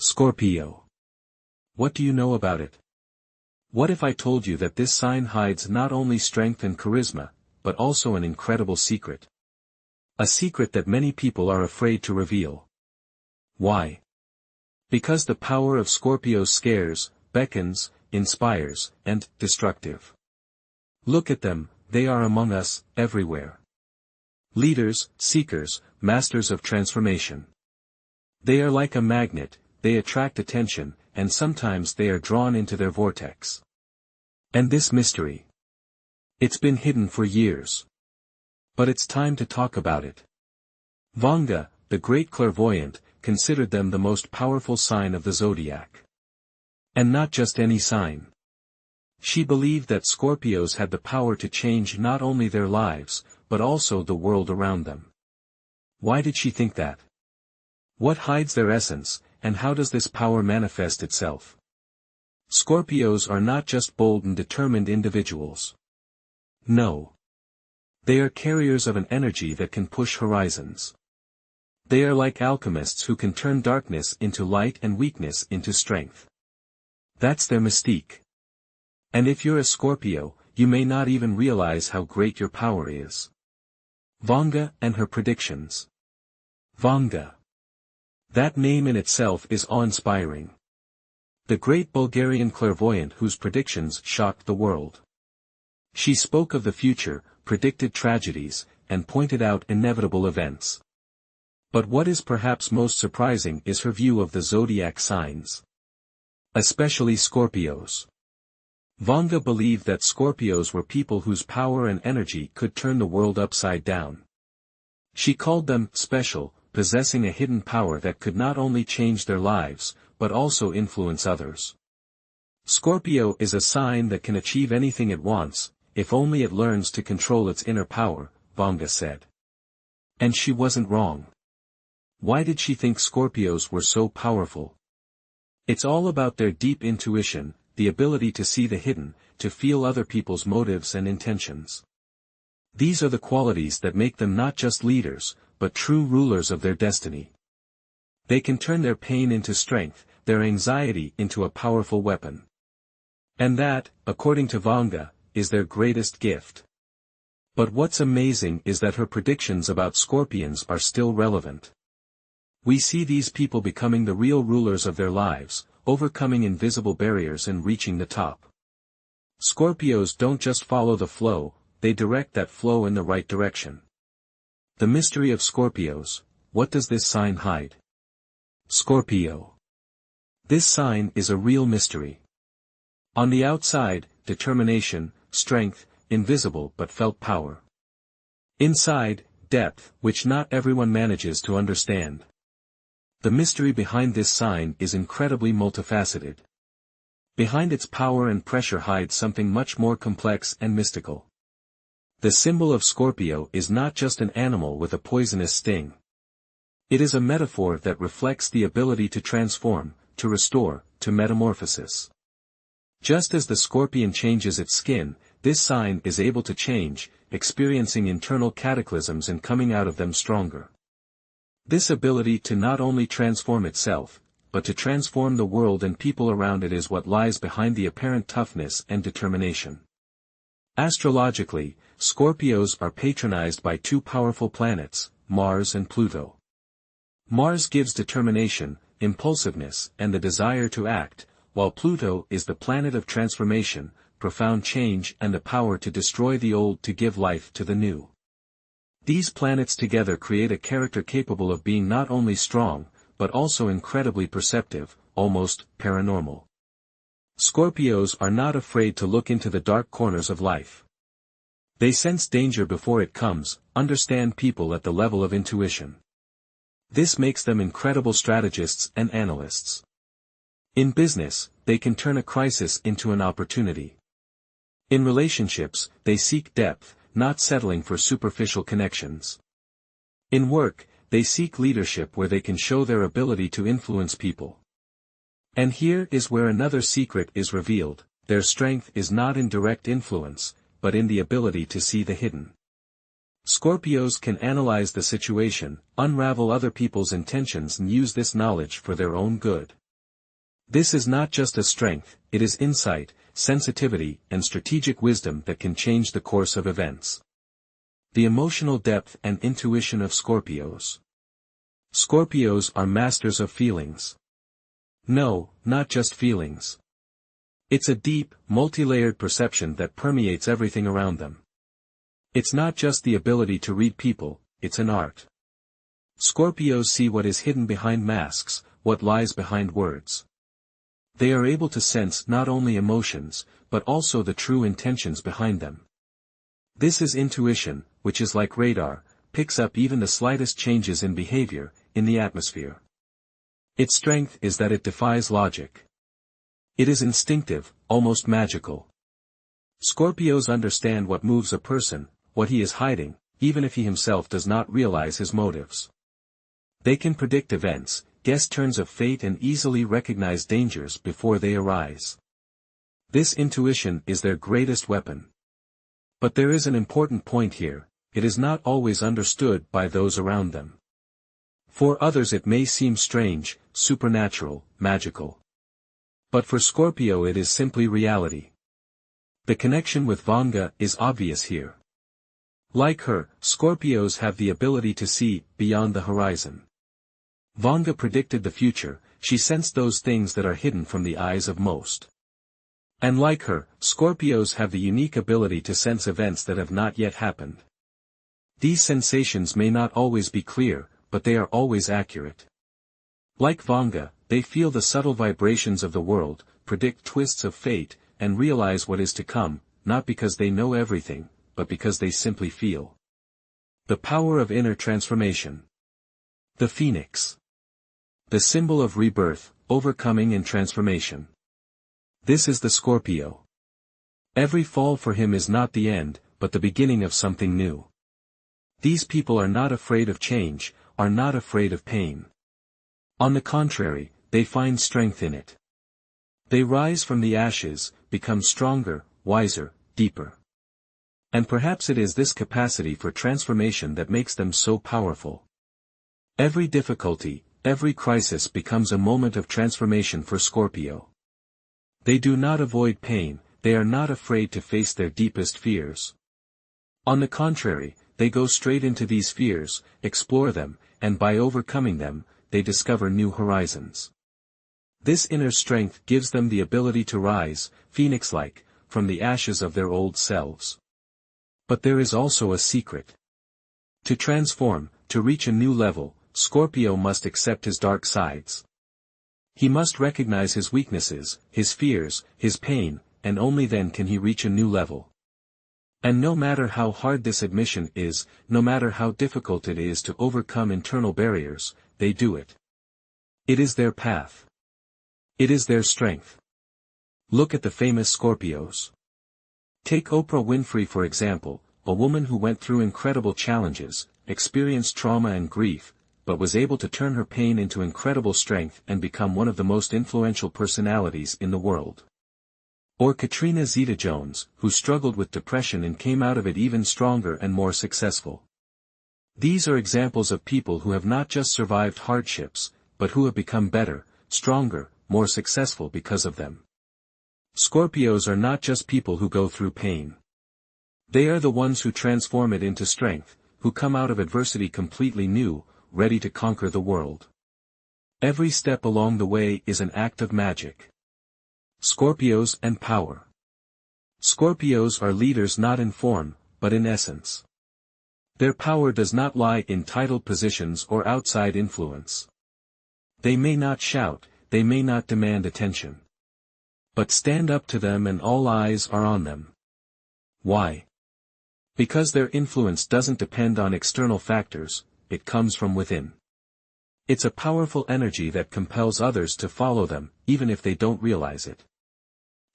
Scorpio. What do you know about it? What if I told you that this sign hides not only strength and charisma, but also an incredible secret? A secret that many people are afraid to reveal. Why? Because the power of Scorpio scares, beckons, inspires, and destructive. Look at them, they are among us, everywhere. Leaders, seekers, masters of transformation. They are like a magnet, they attract attention, and sometimes they are drawn into their vortex. And this mystery? It's been hidden for years. But it's time to talk about it. Vanga, the great clairvoyant, considered them the most powerful sign of the zodiac. And not just any sign. She believed that Scorpios had the power to change not only their lives, but also the world around them. Why did she think that? What hides their essence, and how does this power manifest itself? Scorpios are not just bold and determined individuals. No. They are carriers of an energy that can push horizons. They are like alchemists who can turn darkness into light and weakness into strength. That's their mystique. And if you're a Scorpio, you may not even realize how great your power is. Vanga and her predictions. Vanga. That name in itself is awe-inspiring. The great Bulgarian clairvoyant whose predictions shocked the world. She spoke of the future, predicted tragedies, and pointed out inevitable events. But what is perhaps most surprising is her view of the zodiac signs. Especially Scorpios. Vanga believed that Scorpios were people whose power and energy could turn the world upside down. She called them special, possessing a hidden power that could not only change their lives, but also influence others. Scorpio is a sign that can achieve anything it wants, if only it learns to control its inner power, Vanga said. And she wasn't wrong. Why did she think Scorpios were so powerful? It's all about their deep intuition, the ability to see the hidden, to feel other people's motives and intentions. These are the qualities that make them not just leaders, but true rulers of their destiny. They can turn their pain into strength, their anxiety into a powerful weapon. And that, according to Vanga, is their greatest gift. But what's amazing is that her predictions about Scorpions are still relevant. We see these people becoming the real rulers of their lives, overcoming invisible barriers and reaching the top. Scorpios don't just follow the flow, they direct that flow in the right direction. The mystery of Scorpios, what does this sign hide? Scorpio. This sign is a real mystery. On the outside, determination, strength, invisible but felt power. Inside, depth, which not everyone manages to understand. The mystery behind this sign is incredibly multifaceted. Behind its power and pressure hides something much more complex and mystical. The symbol of Scorpio is not just an animal with a poisonous sting. It is a metaphor that reflects the ability to transform, to restore, to metamorphosis. Just as the scorpion changes its skin, this sign is able to change, experiencing internal cataclysms and coming out of them stronger. This ability to not only transform itself, but to transform the world and people around it is what lies behind the apparent toughness and determination. Astrologically, Scorpios are patronized by two powerful planets, Mars and Pluto. Mars gives determination, impulsiveness, and the desire to act, while Pluto is the planet of transformation, profound change and the power to destroy the old to give life to the new. These planets together create a character capable of being not only strong, but also incredibly perceptive, almost paranormal. Scorpios are not afraid to look into the dark corners of life. They sense danger before it comes, understand people at the level of intuition. This makes them incredible strategists and analysts. In business, they can turn a crisis into an opportunity. In relationships, they seek depth, not settling for superficial connections. In work, they seek leadership where they can show their ability to influence people. And here is where another secret is revealed: their strength is not in direct influence, but in the ability to see the hidden. Scorpios can analyze the situation, unravel other people's intentions and use this knowledge for their own good. This is not just a strength, it is insight, sensitivity, and strategic wisdom that can change the course of events. The emotional depth and intuition of Scorpios. Scorpios are masters of feelings. No, not just feelings. It's a deep, multi-layered perception that permeates everything around them. It's not just the ability to read people, it's an art. Scorpios see what is hidden behind masks, what lies behind words. They are able to sense not only emotions, but also the true intentions behind them. This is intuition, which is like radar, picks up even the slightest changes in behavior, in the atmosphere. Its strength is that it defies logic. It is instinctive, almost magical. Scorpios understand what moves a person, what he is hiding, even if he himself does not realize his motives. They can predict events, guess turns of fate and easily recognize dangers before they arise. This intuition is their greatest weapon. But there is an important point here, it is not always understood by those around them. For others it may seem strange, supernatural, magical. But for Scorpio it is simply reality. The connection with Vanga is obvious here. Like her, Scorpios have the ability to see beyond the horizon. Vanga predicted the future, she sensed those things that are hidden from the eyes of most. And like her, Scorpios have the unique ability to sense events that have not yet happened. These sensations may not always be clear, but they are always accurate. Like Vanga, they feel the subtle vibrations of the world, predict twists of fate, and realize what is to come, not because they know everything, but because they simply feel. The power of inner transformation. The Phoenix. The symbol of rebirth, overcoming and transformation. This is the Scorpio. Every fall for him is not the end, but the beginning of something new. These people are not afraid of change, are not afraid of pain. On the contrary, they find strength in it. They rise from the ashes, become stronger, wiser, deeper. And perhaps it is this capacity for transformation that makes them so powerful. Every difficulty, every crisis becomes a moment of transformation for Scorpio. They do not avoid pain, they are not afraid to face their deepest fears. On the contrary, they go straight into these fears, explore them, and by overcoming them, they discover new horizons. This inner strength gives them the ability to rise, phoenix-like, from the ashes of their old selves. But there is also a secret. To transform, to reach a new level, Scorpio must accept his dark sides. He must recognize his weaknesses, his fears, his pain, and only then can he reach a new level. And no matter how hard this admission is, no matter how difficult it is to overcome internal barriers, they do it. It is their path. It is their strength. Look at the famous Scorpios. Take Oprah Winfrey for example, a woman who went through incredible challenges, experienced trauma and grief, but was able to turn her pain into incredible strength and become one of the most influential personalities in the world. Or Katrina Zeta-Jones, who struggled with depression and came out of it even stronger and more successful. These are examples of people who have not just survived hardships, but who have become better, stronger, more successful because of them. Scorpios are not just people who go through pain. They are the ones who transform it into strength, who come out of adversity completely new, ready to conquer the world. Every step along the way is an act of magic. Scorpios and power. Scorpios are leaders not in form, but in essence. Their power does not lie in titled positions or outside influence. They may not shout, they may not demand attention. But stand up to them and all eyes are on them. Why? Because their influence doesn't depend on external factors, it comes from within. It's a powerful energy that compels others to follow them, even if they don't realize it.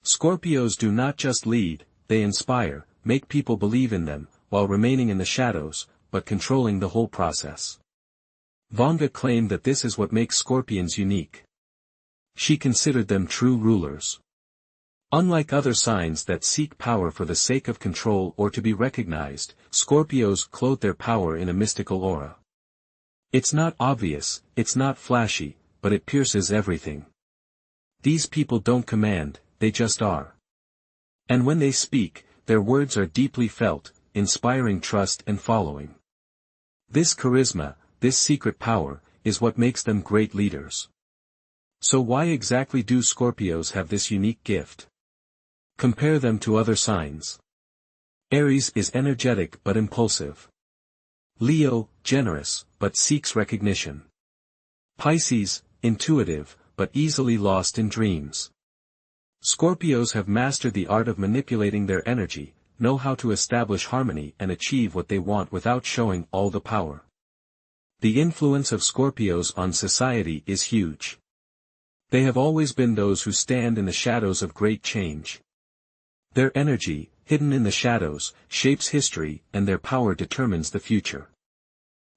Scorpios do not just lead, they inspire, make people believe in them, while remaining in the shadows, but controlling the whole process. Vanga claimed that this is what makes Scorpions unique. She considered them true rulers. Unlike other signs that seek power for the sake of control or to be recognized, Scorpios clothe their power in a mystical aura. It's not obvious, it's not flashy, but it pierces everything. These people don't command, they just are. And when they speak, their words are deeply felt, inspiring trust and following. This charisma, this secret power, is what makes them great leaders. So why exactly do Scorpios have this unique gift? Compare them to other signs. Aries is energetic but impulsive. Leo, generous, but seeks recognition. Pisces, intuitive, but easily lost in dreams. Scorpios have mastered the art of manipulating their energy, know how to establish harmony and achieve what they want without showing all the power. The influence of Scorpios on society is huge. They have always been those who stand in the shadows of great change. Their energy, hidden in the shadows, shapes history, and their power determines the future.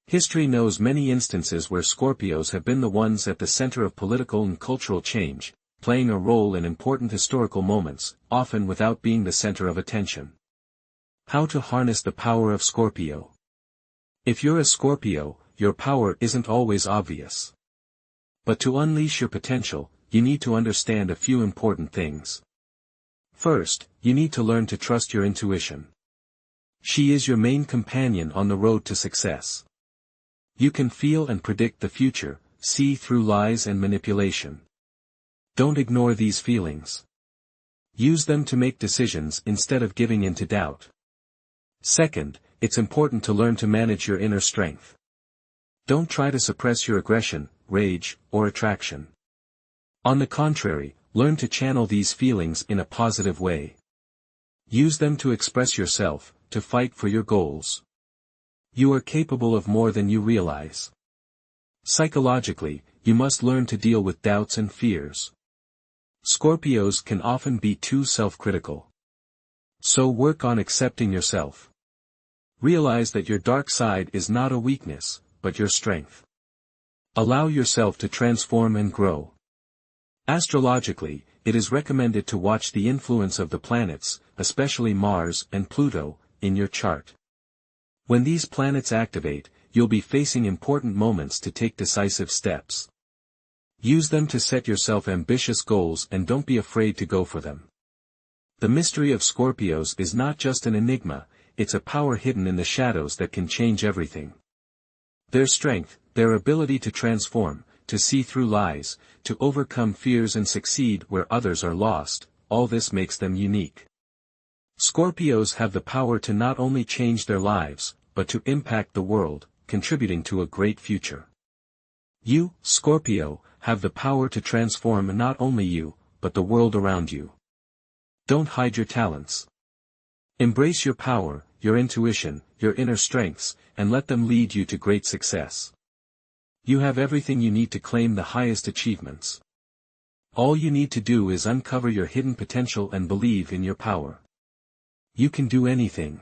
History knows many instances where Scorpios have been the ones at the center of political and cultural change, playing a role in important historical moments, often without being the center of attention. How to harness the power of Scorpio? If you're a Scorpio, your power isn't always obvious. But to unleash your potential, you need to understand a few important things. First, you need to learn to trust your intuition. She is your main companion on the road to success. You can feel and predict the future, see through lies and manipulation. Don't ignore these feelings. Use them to make decisions instead of giving in to doubt. Second, it's important to learn to manage your inner strength. Don't try to suppress your aggression, rage, or attraction. On the contrary, learn to channel these feelings in a positive way. Use them to express yourself, to fight for your goals. You are capable of more than you realize. Psychologically, you must learn to deal with doubts and fears. Scorpios can often be too self-critical. So work on accepting yourself. Realize that your dark side is not a weakness, but your strength. Allow yourself to transform and grow. Astrologically, it is recommended to watch the influence of the planets, especially Mars and Pluto, in your chart. When these planets activate, you'll be facing important moments to take decisive steps. Use them to set yourself ambitious goals and don't be afraid to go for them. The mystery of Scorpios is not just an enigma, it's a power hidden in the shadows that can change everything. Their strength, their ability to transform, to see through lies, to overcome fears and succeed where others are lost, all this makes them unique. Scorpios have the power to not only change their lives, but to impact the world, contributing to a great future. You, Scorpio, have the power to transform not only you, but the world around you. Don't hide your talents. Embrace your power, your intuition, your inner strengths, and let them lead you to great success. You have everything you need to claim the highest achievements. All you need to do is uncover your hidden potential and believe in your power. You can do anything.